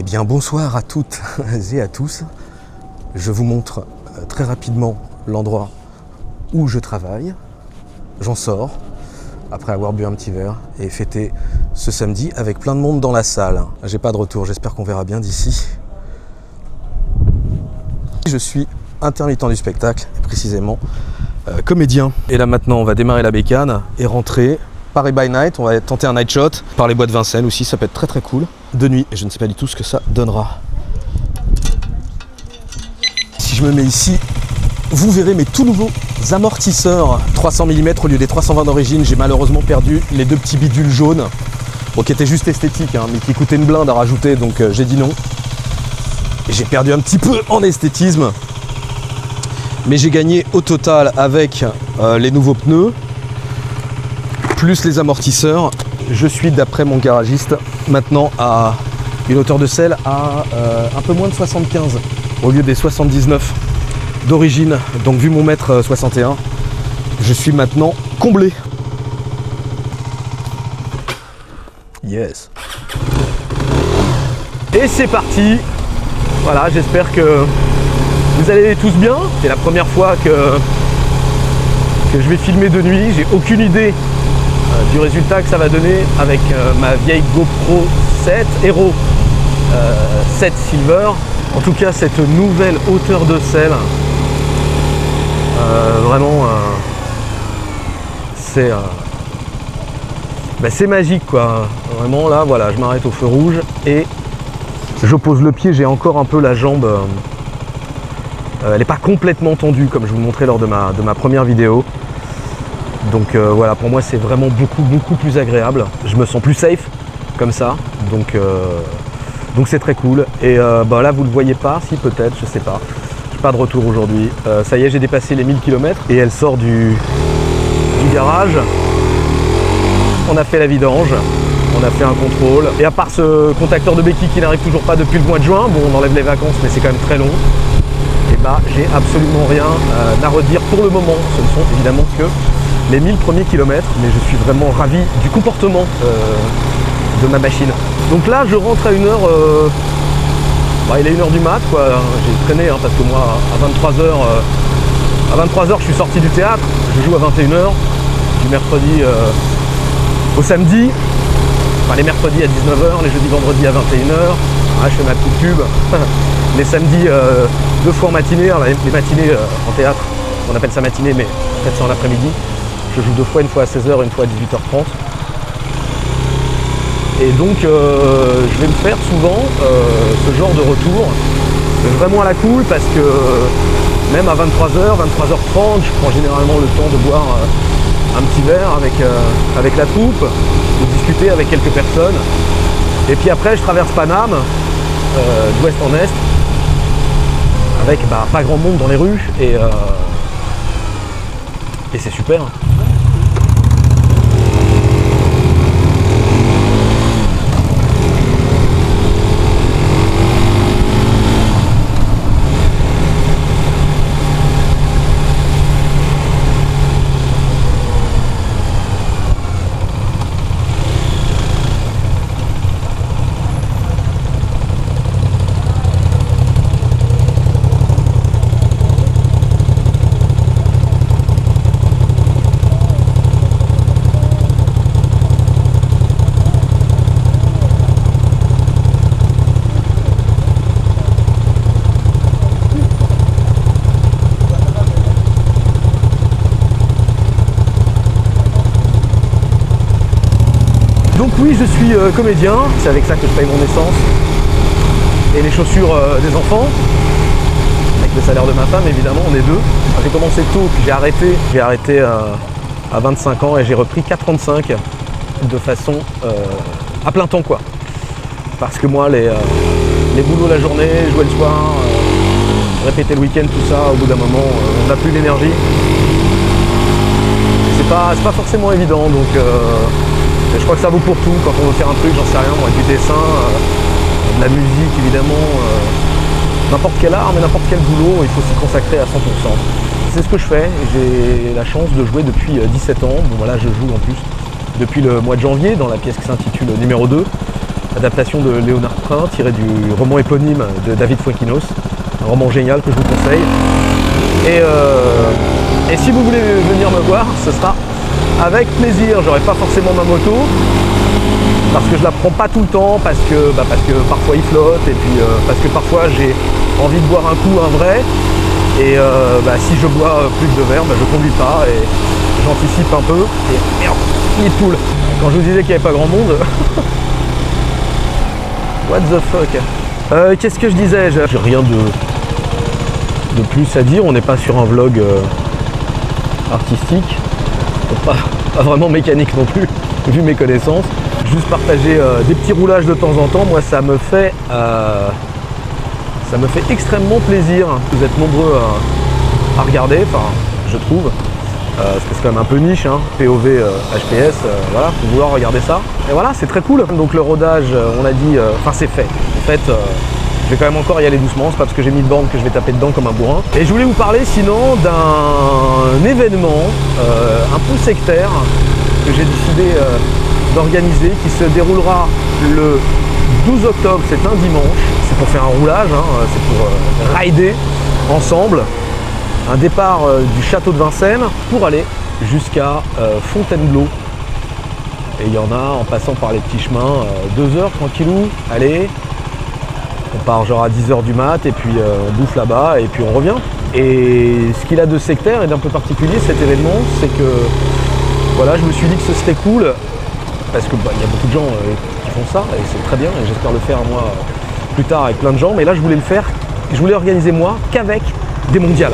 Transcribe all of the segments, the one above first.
bien bonsoir à toutes et à tous. Je vous montre très rapidement l'endroit où je travaille. J'en sors après avoir bu un petit verre et fêté ce samedi avec plein de monde dans la salle. J'ai pas de retour, j'espère qu'on verra bien d'ici. Je suis intermittent du spectacle, et précisément comédien. Et là maintenant on va démarrer la bécane et rentrer. Paris by night, on va tenter un night shot par les bois de Vincennes aussi, ça peut être très très cool. De nuit, et je ne sais pas du tout ce que ça donnera. Si je me mets ici, vous verrez mes tout nouveaux amortisseurs 300 mm au lieu des 320 d'origine. J'ai malheureusement perdu les deux petits bidules jaunes, bon, qui étaient juste esthétiques, hein, mais qui coûtaient une blinde à rajouter, donc j'ai dit non. Et j'ai perdu un petit peu en esthétisme, mais j'ai gagné au total avec les nouveaux pneus, plus les amortisseurs. Je suis, d'après mon garagiste, maintenant à une hauteur de selle à un peu moins de 75 au lieu des 79 d'origine. Donc vu mon mètre 61, je suis maintenant comblé. Yes. Et c'est parti. Voilà, j'espère que vous allez tous bien. C'est la première fois que je vais filmer de nuit. J'ai aucune idée du résultat que ça va donner avec ma vieille GoPro 7 Hero 7 Silver. En tout cas, cette nouvelle hauteur de selle, vraiment, c'est magique quoi. Vraiment là, voilà, je m'arrête au feu rouge et je pose le pied. J'ai encore un peu la jambe, elle n'est pas complètement tendue comme je vous le montrais lors de ma première vidéo. Donc voilà, pour moi c'est vraiment beaucoup plus agréable. Je me sens plus safe comme ça, donc c'est très cool. Et là vous le voyez pas, si peut-être, je sais pas. J'ai pas de retour aujourd'hui. Ça y est, j'ai dépassé les 1000 km et elle sort du garage. On a fait la vidange, on a fait un contrôle. Et à part ce contacteur de béquille qui n'arrive toujours pas depuis le mois de juin, bon on enlève les vacances mais c'est quand même très long. Et j'ai absolument rien à redire pour le moment. Ce ne sont évidemment que les 1000 premiers kilomètres, mais je suis vraiment ravi du comportement de ma machine. Donc là je rentre à 1h, il est 1h du mat quoi, j'ai traîné parce que moi à 23h je suis sorti du théâtre, je joue à 21h, du mercredi au samedi, les mercredis à 19h, les jeudis vendredis à 21h, je fais ma petite pub, les samedis 2 fois en matinée, les matinées en théâtre, on appelle ça matinée mais en fait c'est en après-midi. Je joue 2 fois, une fois à 16h, une fois à 18h30. Et donc je vais me faire souvent ce genre de retour, vraiment à la cool, parce que même à 23h, 23h30, je prends généralement le temps de boire un petit verre avec la troupe, de discuter avec quelques personnes. Et puis après je traverse Paname, d'ouest en est, avec pas grand monde dans les rues, et c'est super. Donc oui, je suis comédien, c'est avec ça que je paye mon essence et les chaussures des enfants, avec le salaire de ma femme évidemment, on est deux. J'ai commencé tôt, puis j'ai arrêté à 25 ans et j'ai repris qu'à 35 de façon à plein temps quoi. Parce que moi les boulots la journée, jouer le soir, répéter le week-end, tout ça, au bout d'un moment on n'a plus l'énergie. C'est pas forcément évident, donc je crois que ça vaut pour tout, quand on veut faire un truc, j'en sais rien, moi, du dessin, de la musique évidemment, n'importe quel art, mais n'importe quel boulot, il faut s'y consacrer à 100%. C'est ce que je fais, j'ai la chance de jouer depuis 17 ans, bon voilà, je joue en plus depuis le mois de janvier dans la pièce qui s'intitule Numéro 2, adaptation de Léonard Prin, tiré du roman éponyme de David Fuenquinos, un roman génial que je vous conseille. Et si vous voulez venir me voir, ce sera avec plaisir. J'aurai pas forcément ma moto, parce que je la prends pas tout le temps, parce que parfois il flotte, et puis parce que parfois j'ai envie de boire un coup, un vrai, et si je bois plus de verre, je conduis pas, et j'anticipe un peu, et merde, nid de poule. Quand je vous disais qu'il n'y avait pas grand monde, what the fuck. Qu'est-ce que je disais? J'ai rien de plus à dire, on n'est pas sur un vlog artistique, pas vraiment mécanique non plus, vu mes connaissances. Juste partager des petits roulages de temps en temps, moi ça me fait extrêmement plaisir. Vous êtes nombreux à regarder, enfin je trouve, parce que c'est quand même un peu niche, hein, POV, HPS, voilà, faut vouloir regarder ça. Et voilà, c'est très cool. Donc le rodage, on a dit, enfin c'est fait. En fait, je vais quand même encore y aller doucement, c'est pas parce que j'ai mis de borne que je vais taper dedans comme un bourrin. Et je voulais vous parler sinon d'un événement un peu sectaire que j'ai décidé d'organiser, qui se déroulera le 12 octobre, c'est un dimanche. C'est pour faire un roulage, hein, c'est pour rider ensemble. Un départ du château de Vincennes pour aller jusqu'à Fontainebleau. Et il y en a en passant par les petits chemins, 2 heures tranquillou, allez. On part genre à 10 h du mat et puis on bouffe là-bas et puis on revient. Et ce qu'il a de sectaire et d'un peu particulier cet événement, c'est que voilà, je me suis dit que ce serait cool parce que y a beaucoup de gens qui font ça et c'est très bien et j'espère le faire moi plus tard avec plein de gens. Mais là je voulais le faire, je voulais organiser moi qu'avec des mondiales.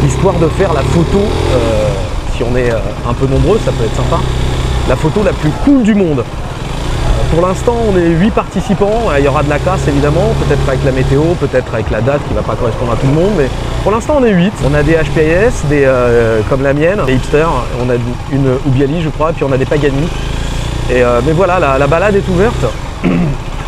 Histoire de faire la photo, si on est un peu nombreux, ça peut être sympa, la photo la plus cool du monde. Pour l'instant, on est 8 participants, il y aura de la casse évidemment, peut-être avec la météo, peut-être avec la date qui ne va pas correspondre à tout le monde, mais pour l'instant on est 8. On a des HPS, des, comme la mienne, des hipsters, on a une Oubiali je crois, et puis on a des Pagani. Mais voilà, la balade est ouverte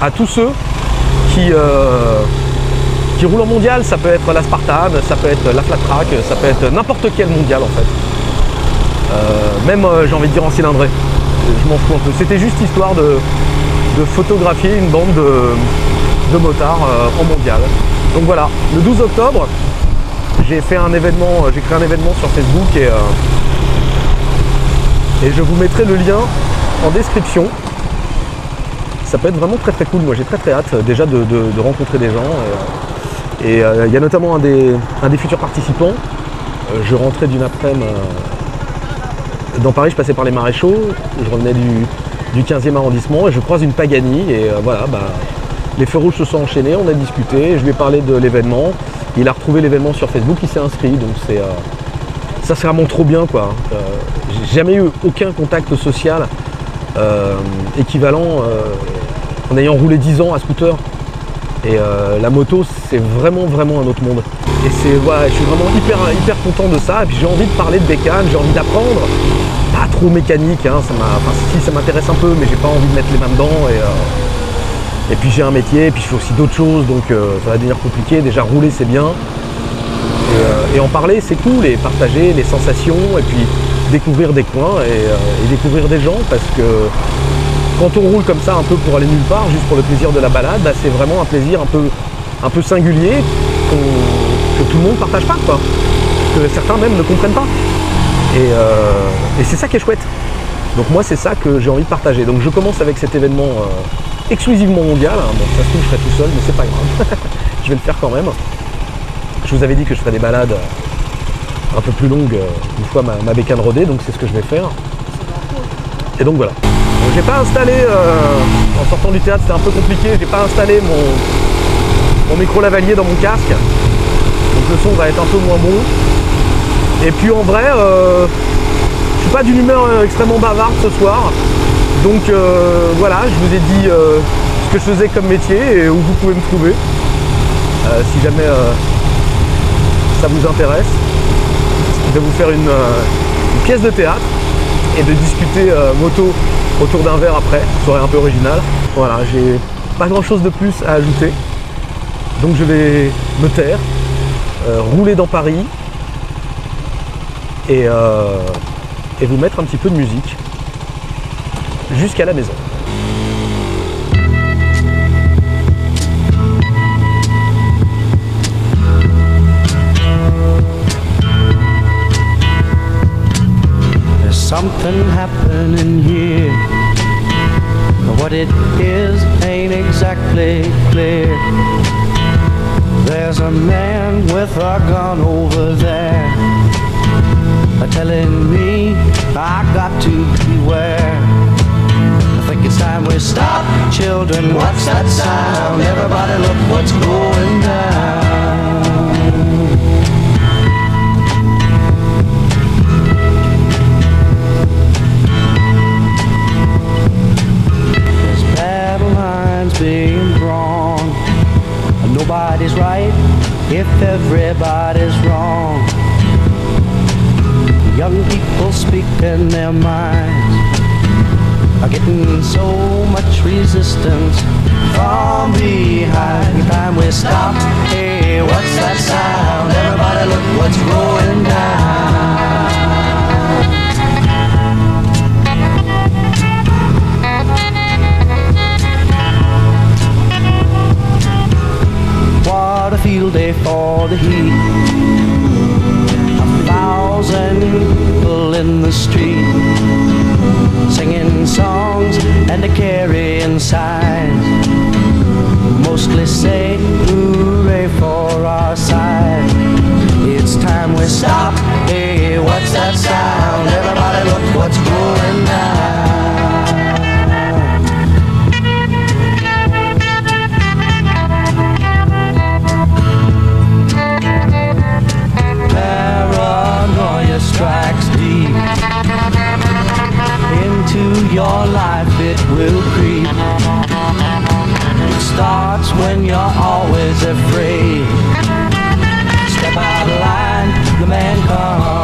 à tous ceux qui roulent en mondial. Ça peut être la Spartan, ça peut être la Flat Track, ça peut être n'importe quel mondial en fait. Même j'ai envie de dire en cylindrée. Je m'en fous un peu. C'était juste histoire de photographier une bande de motards en mondial. Donc voilà, le 12 octobre, j'ai créé un événement sur Facebook et je vous mettrai le lien en description. Ça peut être vraiment très très cool. Moi j'ai très très hâte déjà de rencontrer des gens. Et il y a notamment un des futurs participants. Je rentrais d'une après-midi dans Paris, je passais par les Maréchaux, je revenais du 15e arrondissement et je croise une Pagani et voilà, les feux rouges se sont enchaînés, on a discuté, je lui ai parlé de l'événement, il a retrouvé l'événement sur Facebook, il s'est inscrit, donc ça c'est vraiment trop bien quoi. J'ai jamais eu aucun contact social équivalent en ayant roulé 10 ans à scooter. Et la moto c'est vraiment un autre monde. Et voilà, je suis vraiment hyper content de ça. Et puis j'ai envie de parler de bécane, j'ai envie d'apprendre. Pas trop mécanique, hein, si ça m'intéresse un peu, mais j'ai pas envie de mettre les mains dedans. Et puis j'ai un métier, et puis je fais aussi d'autres choses, donc ça va devenir compliqué. Déjà rouler c'est bien. Et en parler c'est cool, et partager les sensations, et puis découvrir des coins et découvrir des gens, parce que quand on roule comme ça un peu pour aller nulle part, juste pour le plaisir de la balade, c'est vraiment un plaisir un peu singulier que tout le monde ne partage pas, quoi. Que certains même ne comprennent pas. Et c'est ça qui est chouette. Donc moi c'est ça que j'ai envie de partager. Donc je commence avec cet événement exclusivement mondial. Bon, ça se trouve je serai tout seul, mais c'est pas grave. Je vais le faire quand même. Je vous avais dit que je ferais des balades un peu plus longues une fois ma bécane rodée, donc c'est ce que je vais faire. Et donc voilà. J'ai pas installé, en sortant du théâtre c'était un peu compliqué, j'ai pas installé mon micro lavalier dans mon casque, donc le son va être un peu moins bon. Et puis en vrai, je suis pas d'une humeur extrêmement bavarde ce soir, donc voilà, je vous ai dit ce que je faisais comme métier et où vous pouvez me trouver, si jamais ça vous intéresse. Je vais vous faire une pièce de théâtre et de discuter moto autour d'un verre après, soirée un peu originale. Voilà, j'ai pas grand chose de plus à ajouter, donc je vais me taire, rouler dans Paris et vous mettre un petit peu de musique jusqu'à la maison. something happening here. What it is ain't exactly clear. There's a man with a gun over there, telling me I got to beware. I think it's time we stop, children. What's that sound? Everybody look what's going down. There's battle lines being drawn. Nobody's right if everybody's wrong. Young people speaking their minds are getting so much resistance from behind. Time we stop. Hey, what's that sound? Everybody look what's going down. What a field day for the heat. 1,000 people in the street, singing songs and carrying signs, mostly say hooray for our side. It's time we stop. Hey, what's that sound? Everybody look what's going down. Paranoia strikes deep into your life, it will creep. It starts when you're always afraid. Step out of line, the man comes.